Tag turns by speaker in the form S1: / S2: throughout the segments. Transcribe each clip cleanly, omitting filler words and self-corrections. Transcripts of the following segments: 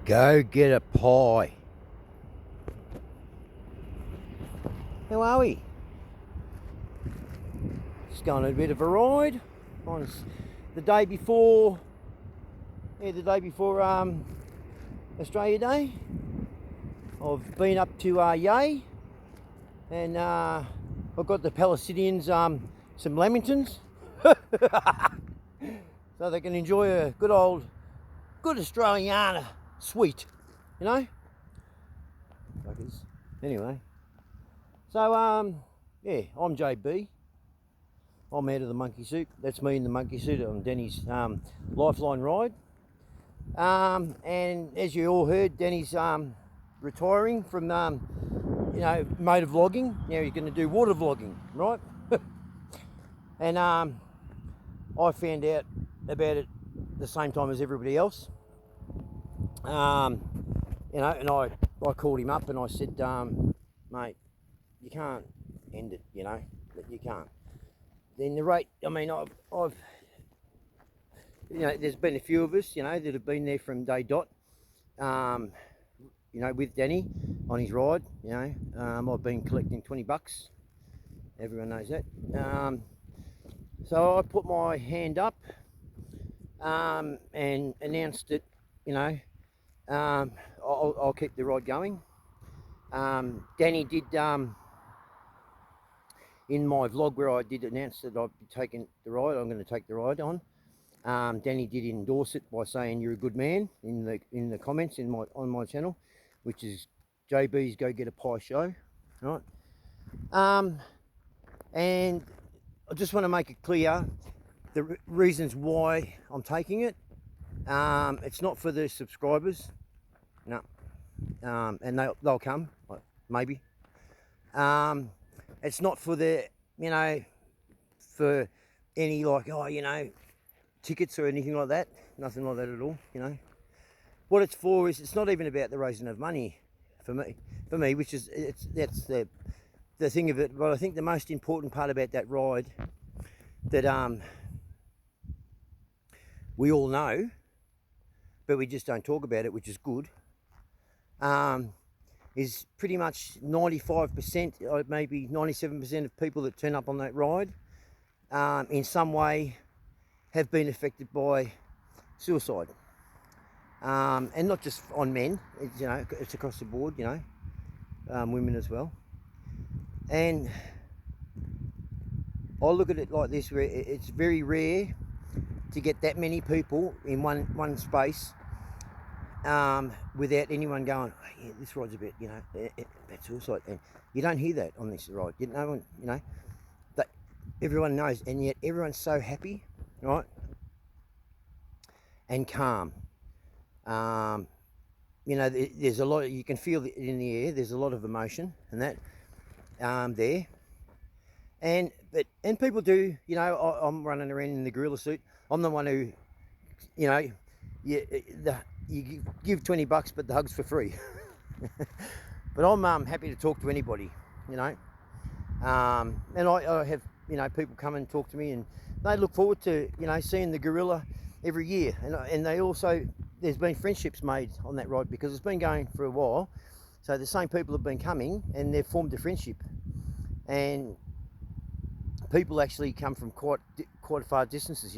S1: Go get a pie. How are we? Just going on a bit of a ride on the day before, Australia Day. I've been up to Yea, and I've got the Palestinians some lamingtons, so they can enjoy a good Australiana sweet, you know. Anyway, so yeah, I'm JB. I'm out of the monkey suit. That's me in the monkey suit on Danny's Lifeline ride. And as you all heard, Danny's retiring from motor vlogging. Now he's going to do water vlogging, right? And I found out about it the same time as everybody else. And I called him up and I said, mate, you can't end it, you can't. Then the rate, I've there's been a few of us, that have been there from day dot, with Danny on his ride, I've been collecting $20. Everyone knows that. So I put my hand up and announced that, I'll keep the ride going. Danny did, in my vlog where I did announce that I'd be taking the ride, I'm going to take the ride on. Danny did endorse it by saying you're a good man in the comments on my channel, which is JB's Go Get a Pie Show, right? And I just want to make it clear the reasons why I'm taking it. It's not for the subscribers, no, and they'll come, maybe. It's not for the, for any tickets or anything like that. Nothing like that at all, What it's for is, it's not even about the raising of money for me, which is, that's the thing of it. But I think the most important part about that ride that we all know, but we just don't talk about it, which is good, is pretty much 95%, or maybe 97% of people that turn up on that ride in some way have been affected by suicide. And not just on men, it's across the board, women as well. And I look at it like this, where it's very rare to get that many people in one space without anyone going, oh, yeah, this ride's a bit, that's suicide. And you don't hear that on this ride. No one, that everyone knows, and yet everyone's so happy, right? And calm. There's a lot, you can feel it in the air. There's a lot of emotion and that there. And people do, I'm running around in the gorilla suit. I'm the one who, you give $20, but the hug's for free. But I'm happy to talk to anybody, and I have, people come and talk to me, and they look forward to, seeing the gorilla every year. And they also, there's been friendships made on that ride because it's been going for a while. So the same people have been coming and they've formed a friendship. And people actually come from quite far distances,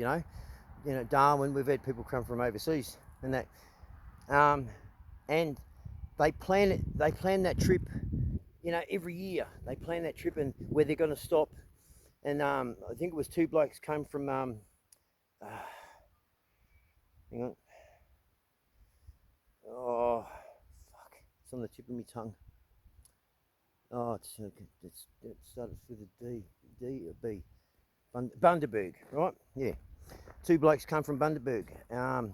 S1: Darwin, we've had people come from overseas and that. And they plan that trip, every year. They plan that trip and where they're going to stop. And I think it was two blokes came from, hang on. Oh, fuck. It's on the tip of my tongue. Oh, it started with a D or B. Bundaberg, right? Yeah. Two blokes come from Bundaberg. And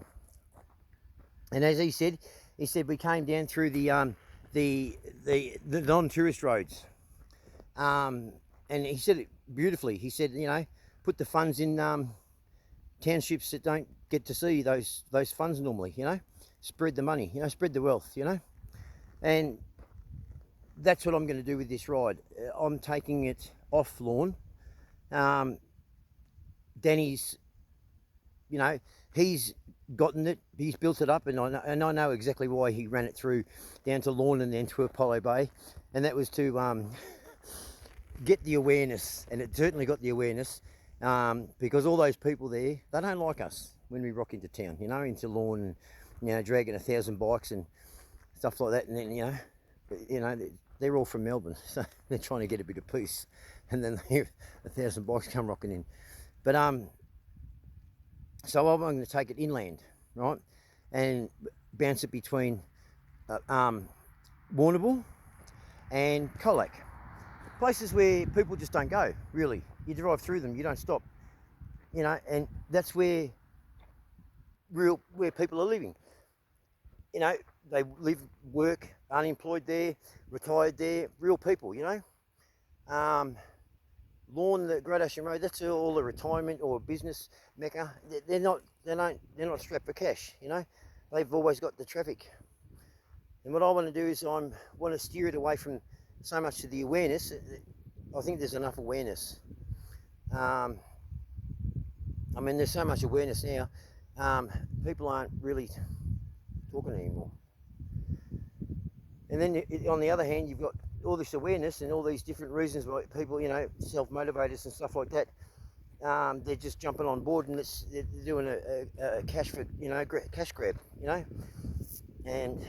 S1: as he said we came down through the non-tourist roads. And he said it beautifully. He said, put the funds in townships that don't get to see those funds normally, spread the money, spread the wealth, and that's what I'm going to do with this ride. I'm taking it off lawn. Danny's, he's gotten it. He's built it up, and I know exactly why he ran it through down to Lorne and then to Apollo Bay, and that was to get the awareness, and it certainly got the awareness, because all those people there, they don't like us when we rock into town, you know, into Lorne, and dragging 1,000 bikes and stuff like that, and then they're all from Melbourne, so they're trying to get a bit of peace, and then 1,000 bikes come rocking in. But so I'm going to take it inland, right, and bounce it between Warrnambool and Colac, places where people just don't go, really. You drive through them, you don't stop, and that's where people are living. They live, work, unemployed there, retired there, real people, Lorne, the Great Ocean Road, that's all the retirement or business mecca. They're not strapped for cash, They've always got the traffic. And what I want to do is I want to steer it away from so much to the awareness. I think there's enough awareness. There's so much awareness now. People aren't really talking anymore. And then on the other hand, you've got all this awareness and all these different reasons why people, self-motivators and stuff like that, they're just jumping on board, and they're doing a cash grab, And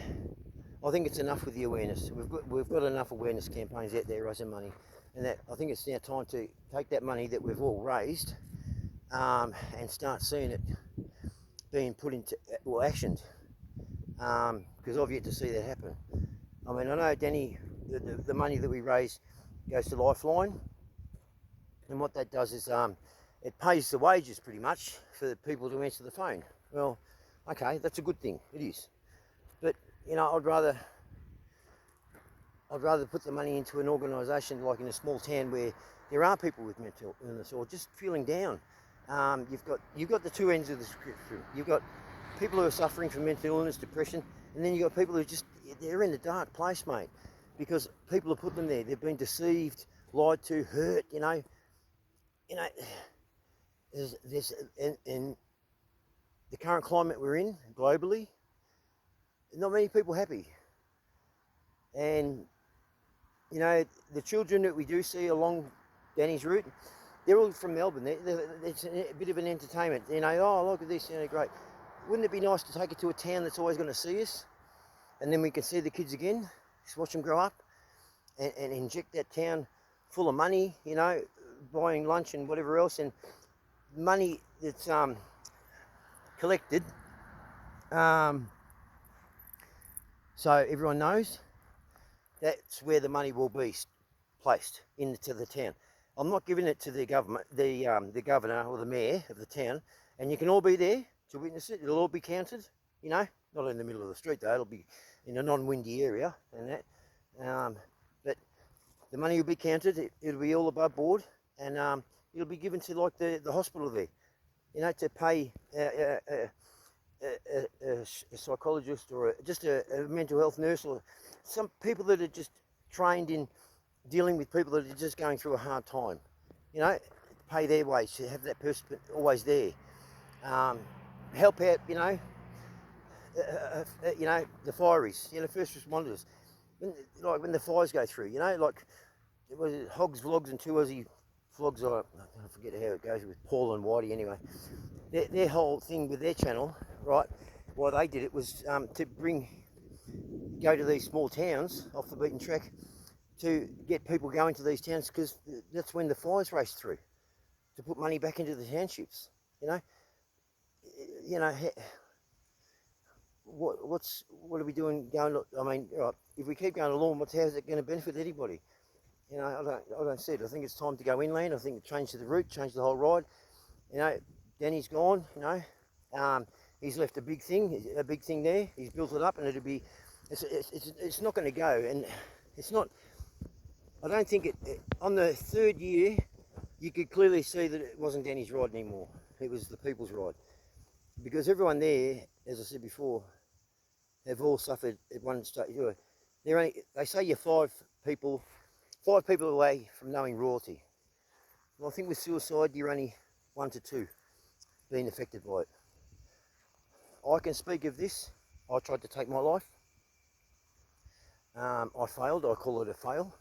S1: I think it's enough with the awareness. We've got enough awareness campaigns out there raising money, and that I think it's now time to take that money that we've all raised, and start seeing it being put into actioned, because I've yet to see that happen. I know, Danny, the money that we raise goes to Lifeline, and what that does is it pays the wages pretty much for the people to answer the phone. Well, okay, that's a good thing, it is. But I'd rather put the money into an organisation like in a small town where there are people with mental illness or just feeling down. You've got the two ends of the spectrum. You've got people who are suffering from mental illness, depression, and then you've got people who they're in the dark place, mate, because people have put them there. They've been deceived, lied to, hurt, there's in the current climate we're in globally, not many people happy. And, the children that we do see along Danny's route, they're all from Melbourne. It's a bit of an entertainment. Oh, look at this, great. Wouldn't it be nice to take it to a town that's always going to see us? And then we can see the kids again, just watch them grow up, and inject that town full of money, buying lunch and whatever else, and money that's collected, so everyone knows that's where the money will be placed into the town. I'm not giving it to the government, the governor or the mayor of the town, and you can all be there to witness it. It'll all be counted, not in the middle of the street though. It'll be in a non-windy area and that. But the money will be counted. It'll be all above board, and it'll be given to like the hospital there, to pay a psychologist or just a mental health nurse, or some people that are just trained in dealing with people that are just going through a hard time, pay their wage to have that person always there, help out, the fireys, first responders, when the fires go through, like it was Hogs Vlogs and 2 Aussie Vlogs, I forget how it goes with Paul and Whitey anyway. Their whole thing with their channel, right, why they did it was to go to these small towns off the beaten track, to get people going to these towns, because that's when the fires race through, to put money back into the townships, what are we doing going? Right, if we keep going along, how's it going to benefit anybody? I don't see it. I think it's time to go inland. I think change the route, change the whole ride. Danny's gone. He's left a big thing there. He's built it up, and it'll be. It's not going to go, and it's not. I don't think it. On the third year, you could clearly see that it wasn't Danny's ride anymore. It was the people's ride, because everyone there, as I said before, have all suffered at one stage. They say you're 5 people away from knowing royalty. Well, I think with suicide, you're only 1 to 2 being affected by it. I can speak of this. I tried to take my life. I failed. I call it a fail.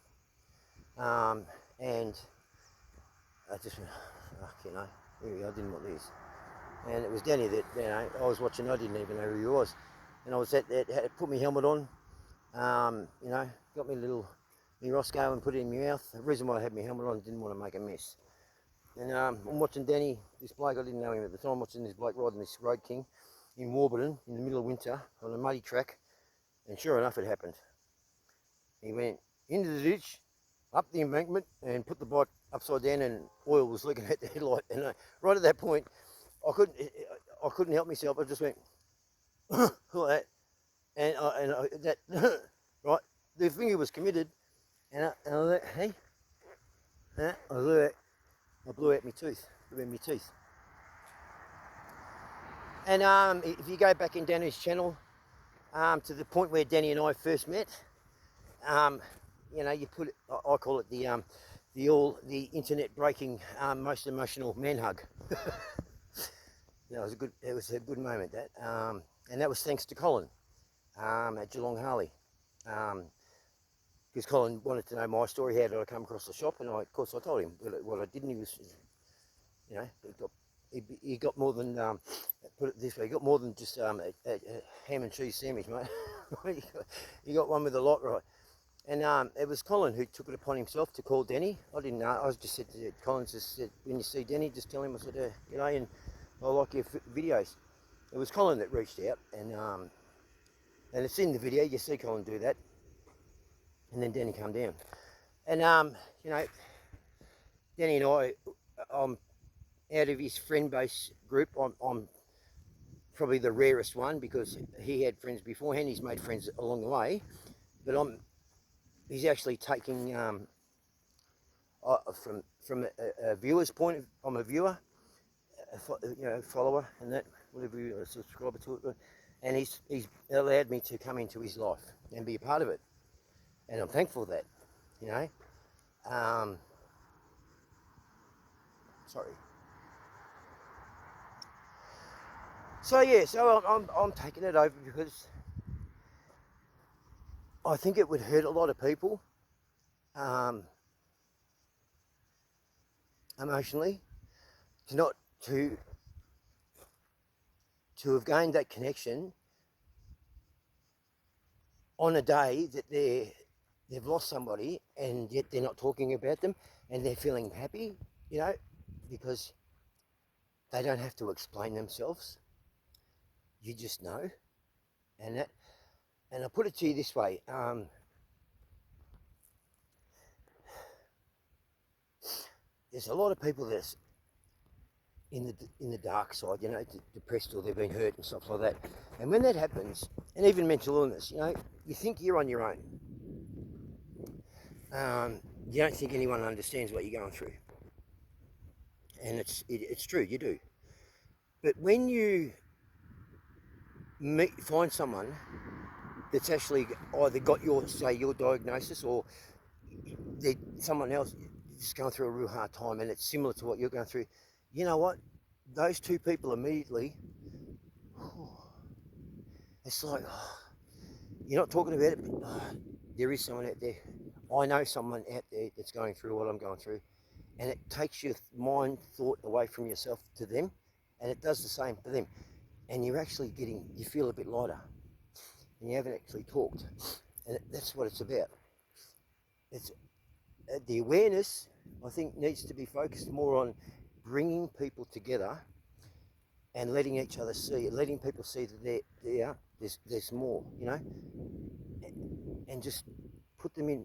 S1: And I just went, fuck, you know, I didn't want this. And it was Danny that, you know, I was watching. I didn't even know who he was. And I was at that, put my helmet on, you know, got me Roscoe and put it in my mouth. The reason why I had my helmet on, I didn't want to make a mess. And I'm watching Danny, this bloke, I didn't know him at the time, watching this bloke riding this Road King in Warburton in the middle of winter on a muddy track. And sure enough, it happened. He went into the ditch, up the embankment, and put the bike upside down, and oil was leaking at the headlight. And right at that point, I couldn't help myself. I just went like that, and that right. The finger was committed, and I was like, hey, I blew out my tooth, my teeth. And if you go back in Danny's channel, to the point where Danny and I first met, you know, you put it, I call it the internet breaking most emotional man hug. It was a good moment, that, and that was thanks to Colin at Geelong Harley, because Colin wanted to know my story. How did I come across the shop? And of course I told him what I did, and he was, you know, he got more than, put it this way, he got more than just a ham and cheese sandwich, mate. He got one with a lot, right. And it was Colin who took it upon himself to call Danny. I didn't know. I just said to Colin, just said, when you see Danny, just tell him, I said, you know, and I like your videos. It was Colin that reached out, and it's in the video. You see Colin do that, and then Danny come down, and you know, Danny and I, out of his friend base group, I'm probably the rarest one, because he had friends beforehand. He's made friends along the way, but he's actually taking from a viewer's point of, I'm a viewer, you know, follower, and that, whatever you a subscriber to it, and he's allowed me to come into his life and be a part of it, and I'm thankful for that, you know. Sorry. So yeah, so I'm taking it over because I think it would hurt a lot of people emotionally to have gained that connection on a day that they've lost somebody, and yet they're not talking about them, and they're feeling happy, you know, because they don't have to explain themselves. You just know. And I put it to you this way, there's a lot of people that's in the dark side, you know, depressed, or they've been hurt and stuff like that. And when that happens, and even mental illness, you know, you think you're on your own. You don't think anyone understands what you're going through, and it's true, you do. But when you find someone that's actually either got your diagnosis, or someone else is going through a real hard time, and it's similar to what you're going through, you know what? Those two people immediately, it's like, you're not talking about it, but there is someone out there. I know someone out there that's going through what I'm going through, and it takes your mind, thought away from yourself to them, and it does the same for them. And you're actually you feel a bit lighter, and you haven't actually talked, and that's what it's about. It's the awareness, I think, needs to be focused more on bringing people together and letting each other see, letting people see that there's more, you know, and just put them in,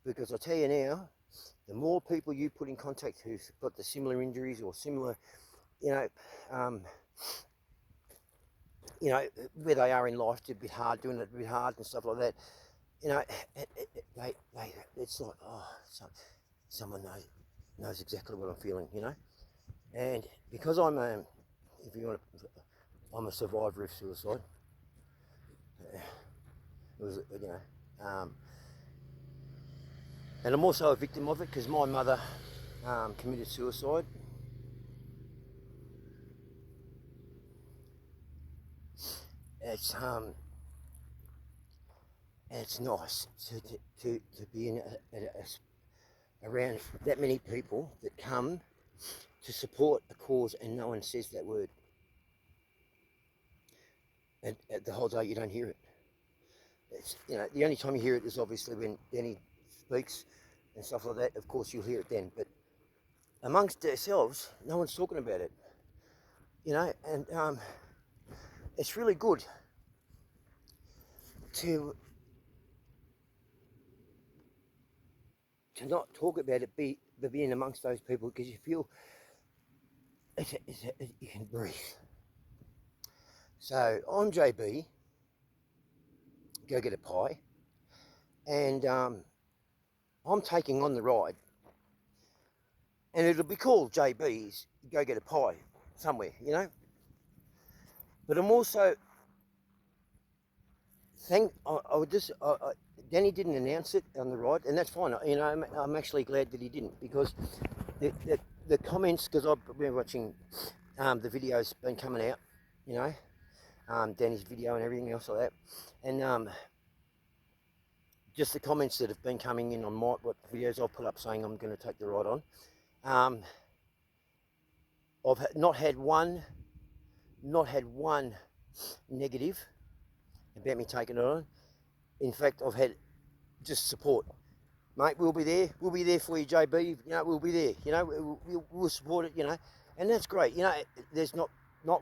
S1: because I tell you now, the more people you put in contact who've got the similar injuries or similar, you know, where they are in life, it's a bit hard, doing it a bit hard and stuff like that, you know, it's like, someone knows exactly what I'm feeling, you know. And because I'm a survivor of suicide. It was, you know, and I'm also a victim of it, because my mother committed suicide. it's nice to be in around that many people that come to support a cause, and no one says that word. And the whole day you don't hear it. It's, you know, the only time you hear it is obviously when Danny speaks and stuff like that. Of course you'll hear it then, but amongst ourselves, no one's talking about it. You know, and it's really good to not talk about it, but being amongst those people, because you feel you can breathe. So I'm JB, Go Get a Pie, and I'm taking on the ride, and it'll be called JB's Go Get a Pie somewhere, you know. But I'm also Danny didn't announce it on the ride, and that's fine. You know, I'm actually glad that he didn't, because the comments, because I've been watching the videos been coming out, you know, Danny's video and everything else like that, and just the comments that have been coming in on what videos I've put up saying I'm going to take the ride on. I've not had one negative about me taking it on. In fact, I've had just support. Mate, we'll be there for you, JB, you know, we'll be there, you know, we'll support it, you know, and that's great. You know, there's not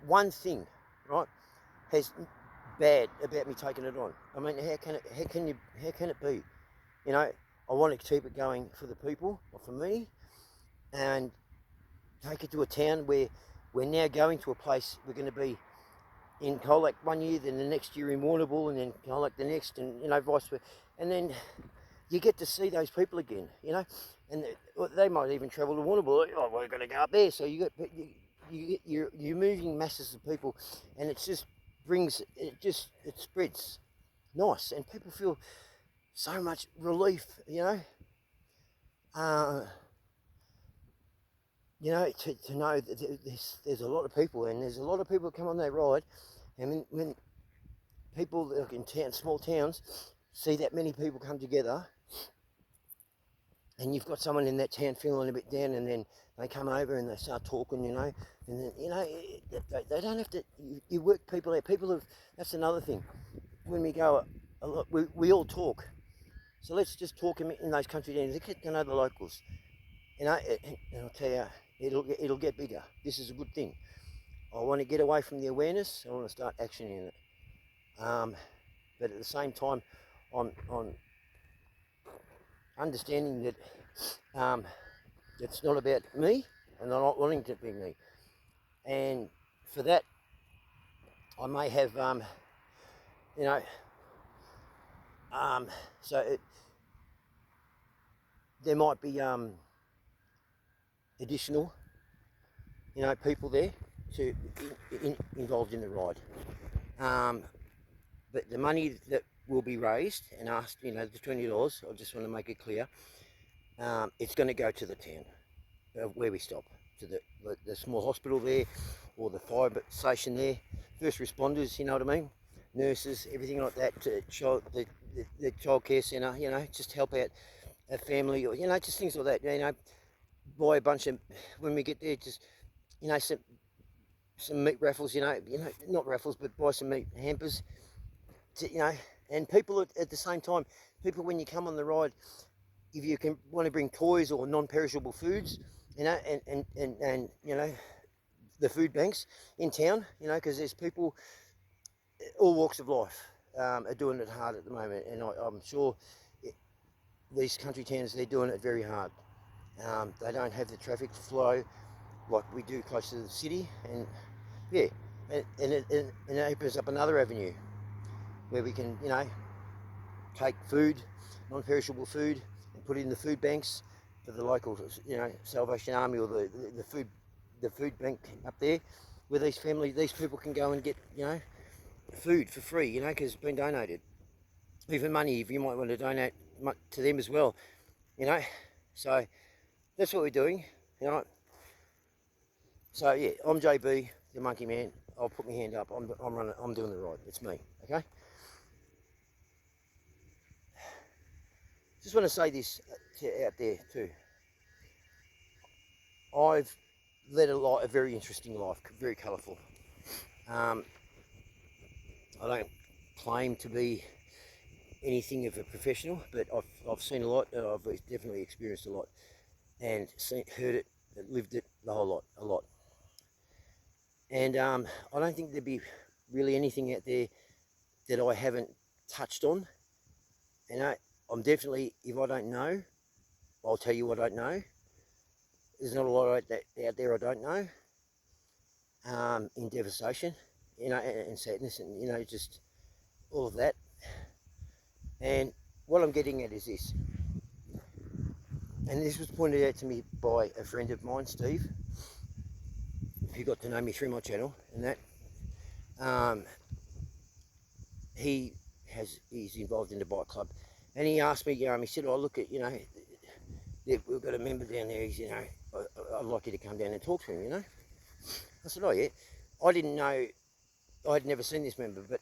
S1: one thing, right, has bad about me taking it on. I mean, how can it be? You know, I want to keep it going for the people, or for me, and take it to a town where we're now going to a place. We're going to be in Colac one year, then the next year in Warrnambool, and then Colac the next, and, you know, vice versa. And then you get to see those people again, you know, and they might even travel to Warrnambool. Oh, we're going to go up there. So you're moving masses of people, and it just it spreads nice, and people feel so much relief, you know. You know, to know that there's a lot of people, and there's a lot of people that come on that ride, and when people like in small towns, see that many people come together, and you've got someone in that town feeling a bit down, and then they come over and they start talking, you know, and then, you know, they don't have to, you work people out. That's another thing. When we go a lot, we all talk. So let's just talk in those country towns, get to know the locals, you know, and I'll tell you, it'll get bigger. This is a good thing. I want to get away from the awareness. I want to start actioning it. But at the same time, I'm understanding that it's not about me, and I'm not wanting to be me. And for that, I may have, you know, there might be additional, you know, people there to involved in the ride. But the money that will be raised and asked, you know, the $20, I just want to make it clear, it's going to go to the town where we stop, to the small hospital there, or the fire station there, first responders, you know what I mean, nurses, everything like that, to the childcare centre, you know, just help out a family, or, you know, just things like that, you know, buy a bunch of, when we get there, just, you know, some meat raffles, you know, not raffles, but buy some meat hampers, to, you know, and people at the same time, people, when you come on the ride, if you can want to bring toys or non-perishable foods, you know, and you know, the food banks in town, you know, because there's people, all walks of life, are doing it hard at the moment, and I'm sure these country towns, they're doing it very hard. They don't have the traffic flow like we do close to the city, and yeah, and it opens up another avenue where we can, you know, take food, non-perishable food, and put it in the food banks for the local, you know, Salvation Army, or the food bank up there, where these people can go and get, you know, food for free, you know, because it's been donated. Even money, if you might want to donate to them as well, you know. So that's what we're doing, you know. So yeah, I'm JB, the Monkey Man. I'll put my hand up. I'm running. I'm doing the right. It's me. Okay. Just want to say this out there too. I've led a very interesting life, very colourful. I don't claim to be anything of a professional, but I've seen a lot, and I've definitely experienced a lot, and heard it, lived it, the whole lot, a lot. And I don't think there'd be really anything out there that I haven't touched on. And I'm definitely, if I don't know, I'll tell you what I don't know. There's not a lot out there I don't know. In devastation, and sadness, and just all of that. And what I'm getting at is this, and this was pointed out to me by a friend of mine, Steve, who got to know me through my channel, and that he's involved in the bike club, and he asked me, he said, "Oh, look at, we've got a member down there. He's, I'd like you to come down and talk to him, I said, "Oh yeah." I didn't know, I'd never seen this member, but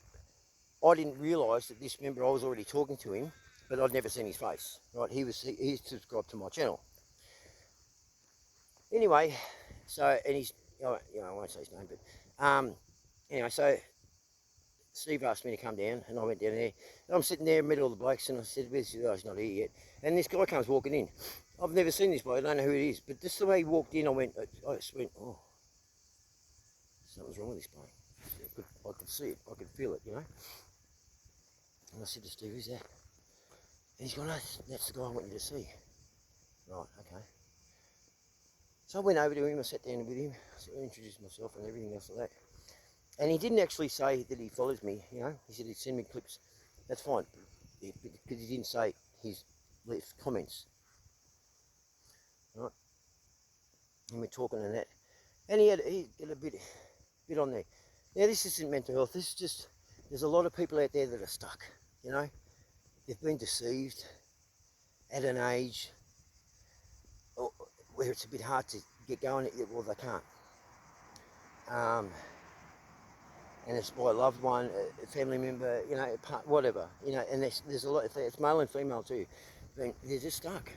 S1: I didn't realise that this member, I was already talking to him, but I'd never seen his face, right? He subscribed to my channel. Anyway, so, and he's, I won't say his name, but anyway, so Steve asked me to come down, and I went down there. And I'm sitting there in the middle of the blokes, and I said, "Where's the guy's not here yet?" And this guy comes walking in. I've never seen this bloke, I don't know who it is, but just the way he walked in, I just went, "Oh, something's wrong with this bloke." I could see it, I could feel it, And I said to Steve, "Who's that?" And he's gone, "No, that's the guy I want you to see." Right, okay. So I went over to him, I sat down with him, I introduced myself and everything else like that. And he didn't actually say that he follows me, He said he'd send me clips. That's fine, because he didn't say his left comments. Right? And we're talking and that. And he had a bit on there. Now this isn't mental health, this is just, there's a lot of people out there that are stuck, They've been deceived at an age where it's a bit hard to get going, well they can't. And it's by a loved one, a family member, whatever, and there's a lot, it's male and female too, they're just stuck.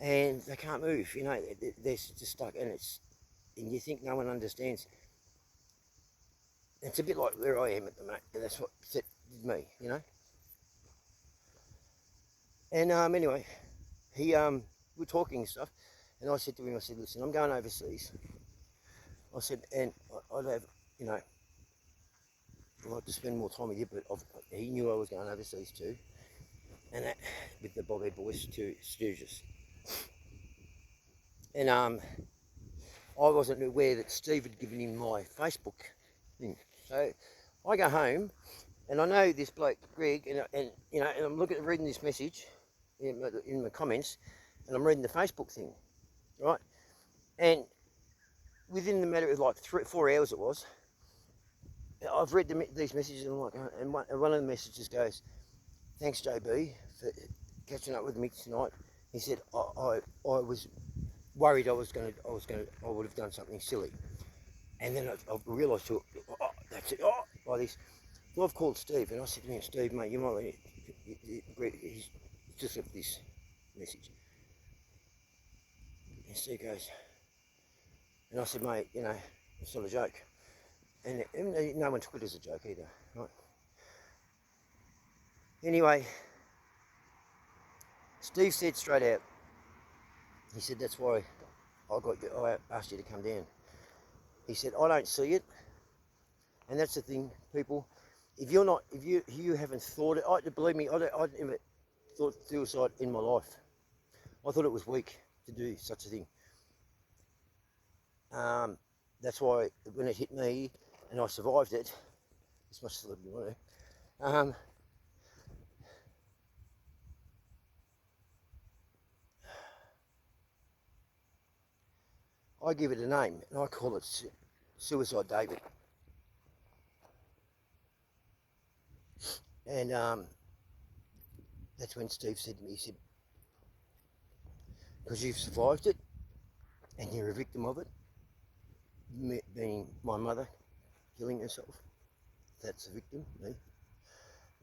S1: And they can't move, they're just stuck, and you think no one understands. It's a bit like where I am at the moment, that's what did me, And anyway, we're talking and stuff, and I said to him, "Listen, I'm going overseas." I said, and I'd have, I'd like to spend more time with you, but he knew I was going overseas too, and that with the Bobhead Boys to Sturgis. And I wasn't aware that Steve had given him my Facebook thing. So I go home, and I know this bloke Greg, and I'm reading this message in the comments, and I'm reading the Facebook thing, right? And within the matter of like 4 hours it was, I've read these messages, and I'm like, and one of the messages goes, "Thanks JB for catching up with me tonight." He said, I was worried I would have done something silly. And then I realised, that's it, like this. So I've called Steve, and I said to him, "Steve, mate, you might, he's just left this message." And Steve goes, and I said, "Mate, it's not a joke." And no one took it as a joke either, right? Anyway, Steve said straight out, he said, "That's why I asked you to come down." He said, "I don't see it." And that's the thing, people. If you haven't thought it, believe me, I'd never thought suicide in my life. I thought it was weak to do such a thing. That's why when it hit me and I survived it, as much as I want to, I give it a name, and I call it Suicide David. And that's when Steve said to me, he said, "Because you've survived it, and you're a victim of it," being my mother, killing herself. That's the victim, me.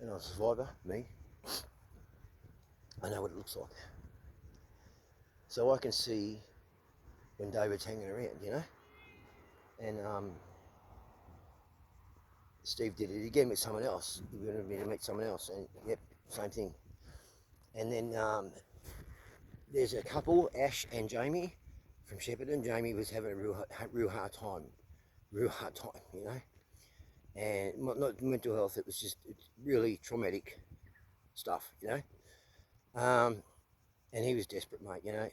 S1: And I'm a survivor, me. I know what it looks like. So I can see when David's hanging around, you know? And Steve did it again with someone else. He wanted me to meet someone else, and yep, same thing. And then there's a couple, Ash and Jamie from Shepparton. Jamie was having a real hard time, you know? And not mental health, it's really traumatic stuff, you know? And he was desperate, mate, you know?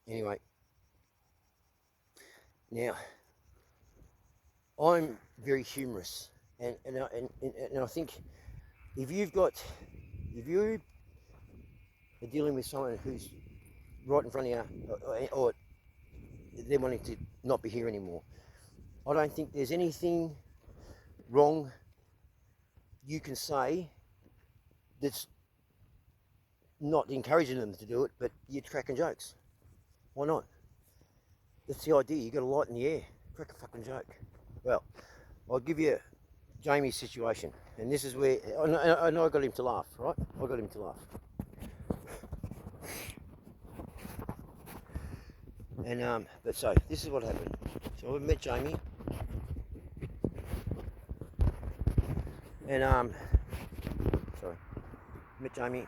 S1: Anyway, now, I'm very humorous, and I think if you are dealing with someone who's right in front of you, or they're wanting to not be here anymore, I don't think there's anything wrong you can say that's not encouraging them to do it, but you're cracking jokes. Why not? That's the idea. You got a light in the air. Crack a fucking joke. Well, I'll give you Jamie's situation, and this is where I know I got him to laugh, right? I got him to laugh. And but so this is what happened. So I met Jamie, and sorry, met Jamie.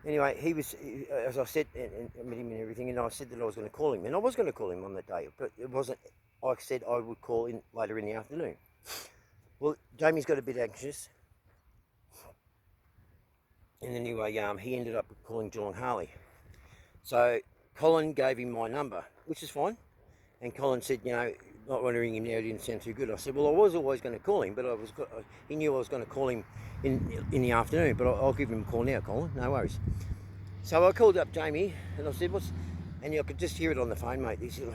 S1: Anyway, he was, as I said, and I met him and everything, and I said that I was going to call him, and I was going to call him on that day, but it wasn't. I said I would call in later in the afternoon. Well, Jamie's got a bit anxious, and anyway, he ended up calling Geelong Harley. So Colin gave him my number, which is fine, and Colin said, you know, not want to ring him now, it didn't sound too good. I said, well, I was always going to call him, but he knew I was going to call him in the afternoon, but I'll give him a call now, Colin, no worries. So I called up Jamie, and I said, and I could just hear it on the phone, mate. He said,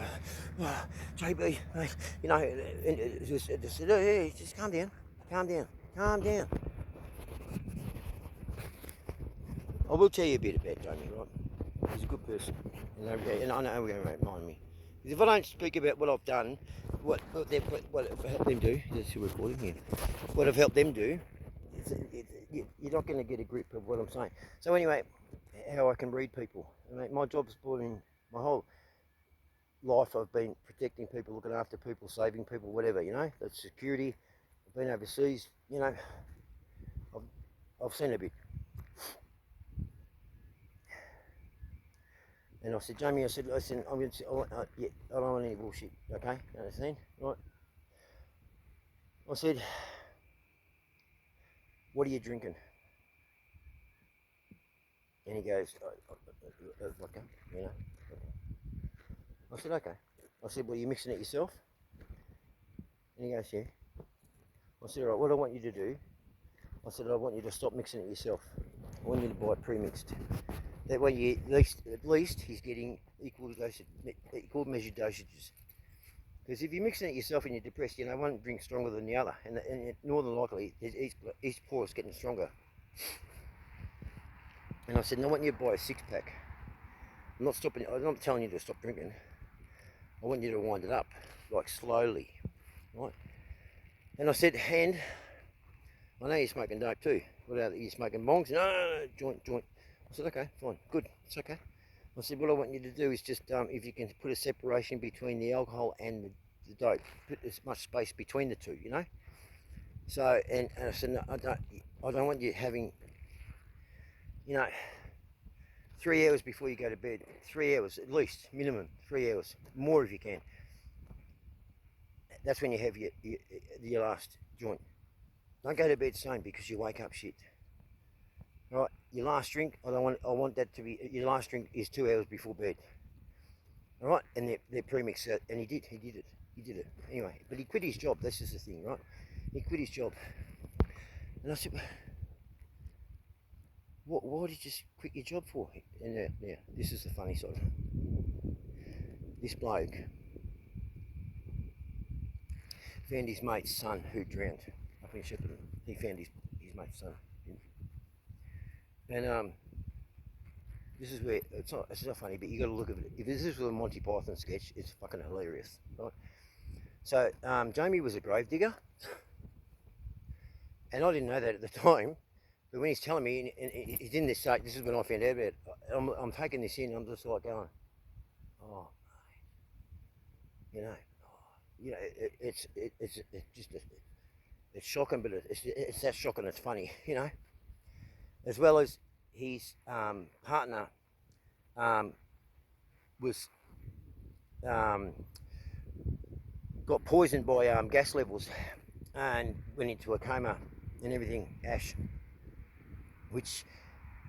S1: oh, JB, mate, you know, and just said, oh, yeah, just calm down. I will tell you a bit about Jamie, right? He's a good person, and I know he won't mind me. Because if I don't speak about what I've done, what I've helped them do, that's who we're calling here, what I've helped them do, you're not going to get a grip of what I'm saying. So anyway, how I can read people. I mean, my job's been, my whole life I've been protecting people, looking after people, saving people, whatever, you know, that's security. I've been overseas, you know, I've seen a bit. And I said, Jamie, I said, listen, I don't want any bullshit, okay? You understand? Right? I said, what are you drinking? And he goes, vodka, you know. I said, okay. I said, well, you're mixing it yourself? And he goes, yeah. I said, all right, what I want you to do, I said, I want you to stop mixing it yourself. I want you to buy it pre-mixed. That way, you at least he's getting equal measured dosages. Because if you're mixing it yourself and you're depressed, you know, one drink's stronger than the other, and more than likely, each pour is getting stronger. And I said, I want you to buy a 6-pack. I'm not telling you to stop drinking. I want you to wind it up, like slowly, right? And I said, and I know you're smoking dope too. What about you smoking bongs? No, joint. I said, okay, fine, good, it's okay. I said, what I want you to do is just, if you can put a separation between the alcohol and the dope, put as much space between the two, you know? So, and I said, no, I don't want you having, you know, 3 hours before you go to bed, 3 hours at least, minimum 3 hours, more if you can. That's when you have your last joint. Don't go to bed same because you wake up shit. Right, your last drink, I want that to be, your last drink is 2 hours before bed. All right, and they're premixed, and he did it. Anyway, but he quit his job, that's just the thing, right? He quit his job. And I said, why did you just quit your job for? And now, this is the funny side. This bloke found his mate's son who drowned up in Shepparton. He found his mate's son. And this is where, it's not funny, but you got to look at it. If this is a Monty Python sketch, it's fucking hilarious, right? So Jamie was a grave digger, and I didn't know that at the time. But when he's telling me, and he's in this state, this is when I found out about it. I'm taking this in. I'm just like going, oh, you know, it's just it's shocking, but it's that shocking. It's funny, you know. As well as his partner was got poisoned by gas levels and went into a coma and everything. Ash, which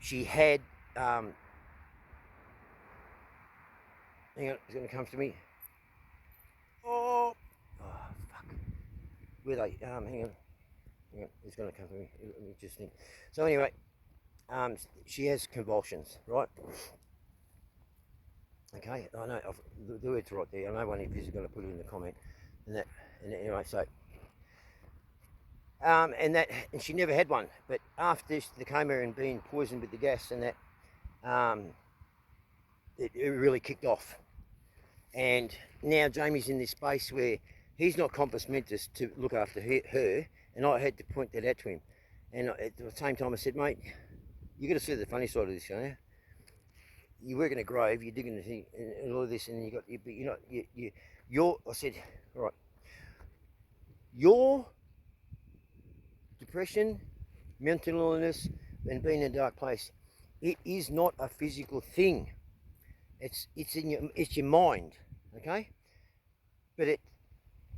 S1: she had. Hang on, it's going to come to me. Oh, fuck. Where they? Hang on. It's going to come to me. Let me just think. So anyway, she has convulsions, right? Okay, I know the word's right there. I know one of you is going to put it in the comment, and anyway, so and she never had one, but after the coma and being poisoned with the gas and that, it really kicked off, and now Jamie's in this space where he's not compos mentis to look after her, and I had to point that out to him, and at the same time I said, mate, you got to see the funny side of this, you know. You work in a grave, you're digging the thing, and all of this, and you're. I said, all right, your depression, mental illness, and being in a dark place, it is not a physical thing. It's your mind, okay? But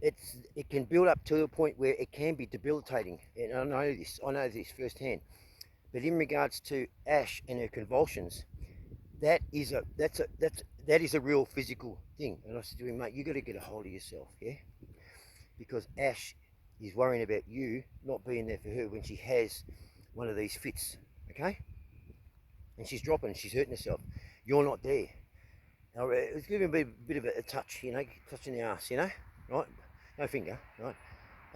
S1: it can build up to a point where it can be debilitating, and I know this firsthand. But in regards to Ash and her convulsions, that is a real physical thing. And I said to him, mate, you got to get a hold of yourself, yeah? Because Ash is worrying about you not being there for her when she has one of these fits, okay? And she's dropping, she's hurting herself. You're not there. Now, it's giving me a bit of a touch, you know, touching the ass, you know, right? No finger, right?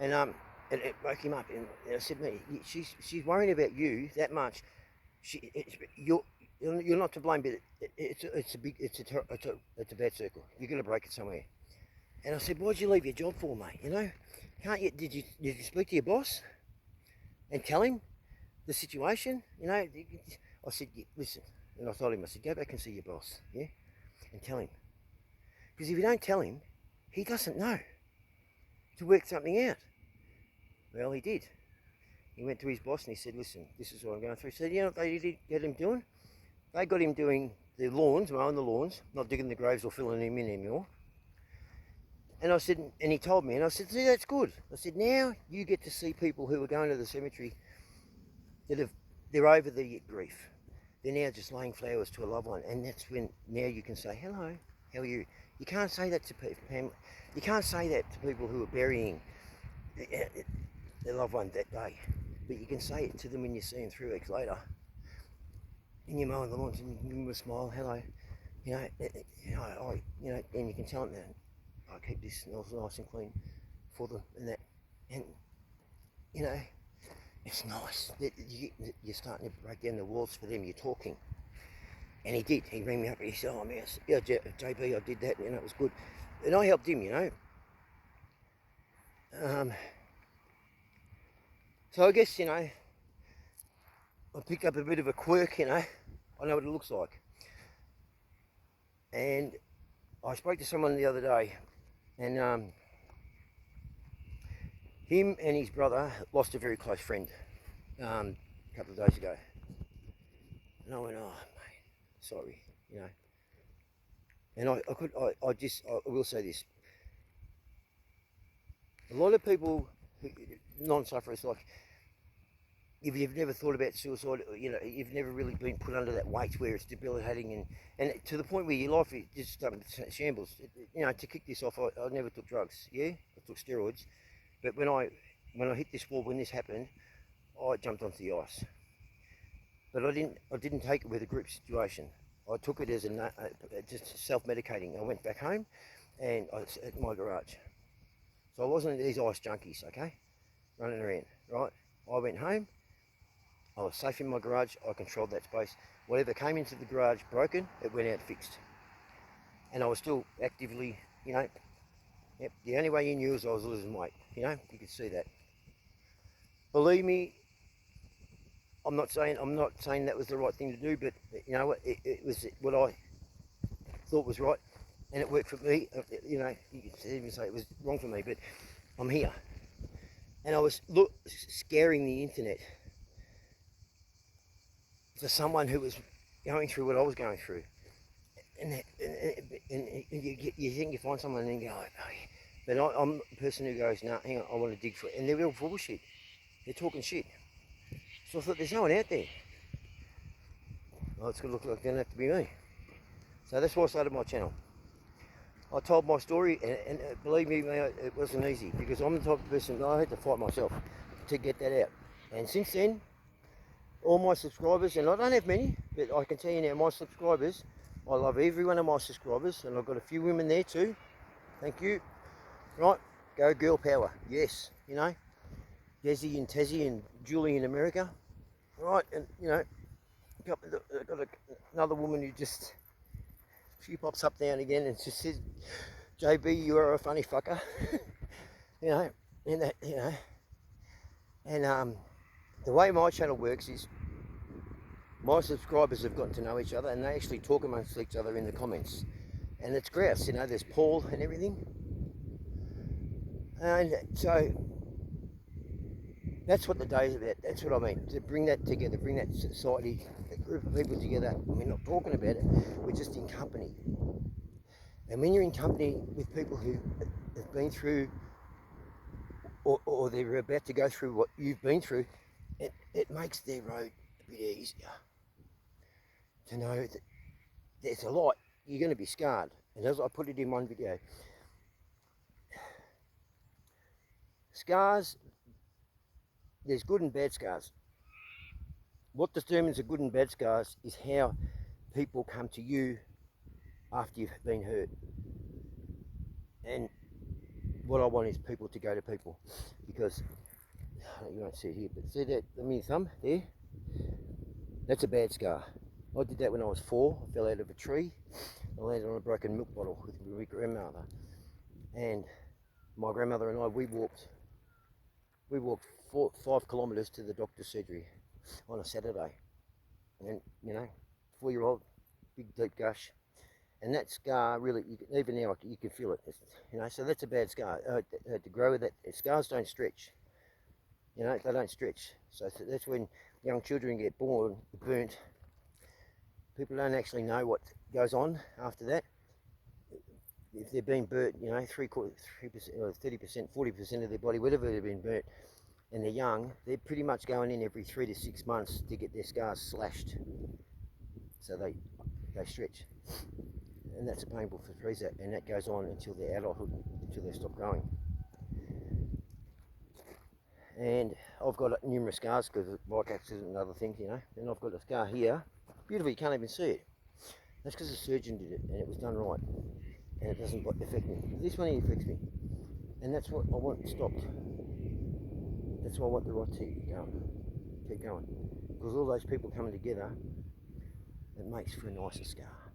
S1: And it woke him up, and I said, mate, she's worrying about you that much. You're not to blame, but it's a bad circle. You're gonna break it somewhere. And I said, why'd you leave your job for, mate? You know, can't you? Did you speak to your boss and tell him the situation? You know, I said, listen, and I told him, I said, go back and see your boss, yeah, and tell him, because if you don't tell him, he doesn't know to work something out. Well, he did. He went to his boss and he said, listen, this is what I'm going through. He said, you know what they did get him doing? They got him doing the lawns, mowing the lawns, not digging the graves or filling them in anymore. And I said, and he told me, and I said, see, that's good. I said, now you get to see people who are going to the cemetery they're over the grief. They're now just laying flowers to a loved one, and that's when now you can say, hello, how are you? You can't say that to people. You can't say that to people who are burying their loved one that day, but you can say it to them when you see them 3 weeks later. And you're mowing the lawns, and you give them a smile, hello, you know, and you can tell them that I keep this nice and clean for them, and that, and you know, it's nice that you're starting to break down the walls for them. You're talking, and he did. He rang me up and he said, "Oh man, yeah, JB, I did that, and it was good," and I helped him, you know. So I guess, you know, I picked up a bit of a quirk, you know. I know what it looks like. And I spoke to someone the other day, and him and his brother lost a very close friend a couple of days ago. And I went, oh, mate, sorry, you know. And I will say this. A lot of people, non-sufferers, like, if you've never thought about suicide, you know, you've never really been put under that weight where it's debilitating and to the point where your life is just shambles. You know, to kick this off, I never took drugs. Yeah, I took steroids, but when I hit this wall, when this happened, I jumped onto the ice. But I didn't take it with a group situation. I took it as just self-medicating. I went back home, and I was at my garage. So I wasn't these ice junkies, okay, running around, right? I went home. I was safe in my garage. I controlled that space. Whatever came into the garage broken, it went out fixed. And I was still actively, you know, Yep, the only way you knew is I was losing weight. You know, you could see that. Believe me, I'm not saying that was the right thing to do, but you know what, it was what I thought was right, and it worked for me. You know, you could even say it was wrong for me, but I'm here, and I was scaring the internet for someone who was going through what I was going through, and you think you find someone and you go, oh, but I'm the person who goes, no, hang on, I want to dig for it, and they're real bullshit. They're talking shit. So I thought, there's no one out there. Oh, it's going to look like it doesn't have to be me. So that's why I started my channel. I told my story, and believe me, it wasn't easy, because I'm the type of person that I had to fight myself to get that out. And since then, all my subscribers, and I don't have many, but I can tell you now, my subscribers, I love every one of my subscribers, and I've got a few women there too. Thank you. Right, go girl power. Yes, you know, Desi and Tassie and Julie in America. Right, and you know, got another woman who just, she pops up down again and just says, JB, you are a funny fucker. You know, and that, you know, and the way my channel works is my subscribers have gotten to know each other, and they actually talk amongst each other in the comments, and it's grouse, you know, there's Paul and everything, and so that's what the day is about. That's what I mean, to bring that together, bring that society, a group of people together. We're not talking about it, we're just in company. And when you're in company with people who have been through, or they're about to go through what you've been through, it makes their road a bit easier. To know that there's a lot, you're going to be scarred. And as I put it in one video, scars, there's good and bad scars. What determines the good and bad scars is how people come to you after you've been hurt. And what I want is people to go to people, because you won't see it here, but see that, I mean, thumb there, that's a bad scar. I did that when I was 4. I fell out of a tree. I landed on a broken milk bottle with my grandmother, and my grandmother and I, we walked 5 kilometres to the doctor's surgery on a Saturday, and you know, 4-year-old, big deep gush, and that scar really, even now you can feel it. You know, so that's a bad scar. To grow with it, scars don't stretch. You know, they don't stretch. So that's when young children get born burnt. People don't actually know what goes on after that. If they've been burnt, you know, 3%, or 30%, 40% of their body, whatever they've been burnt, and they're young, they're pretty much going in every 3 to 6 months to get their scars slashed. So they stretch. And that's a painful freezer, and that goes on until their adulthood, until they stop growing. And I've got numerous scars because of bike accident and other things, you know. And I've got a scar here. Beautiful, you can't even see it. That's because the surgeon did it, and it was done right. And it doesn't affect me. This one affects me. And that's what I want stopped. That's why I want the right to keep going. Because all those people coming together, it makes for a nicer scar.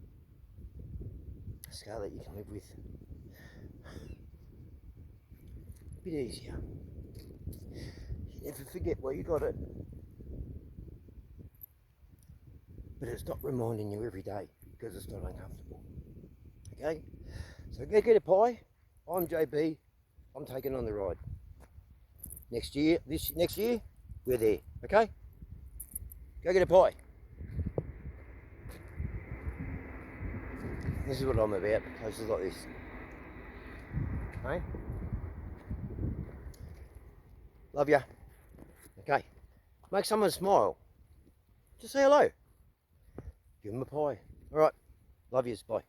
S1: A scar that you can live with. A bit easier. You never forget why you got it. But it's not reminding you every day, because it's not uncomfortable. Okay? So go get a pie. I'm JB. I'm taking on the ride. Next year, we're there. Okay? Go get a pie. This is what I'm about, places like this. Okay? Love ya. Okay. Make someone smile. Just say hello. Give them a pie. Alright. Love yous. Bye.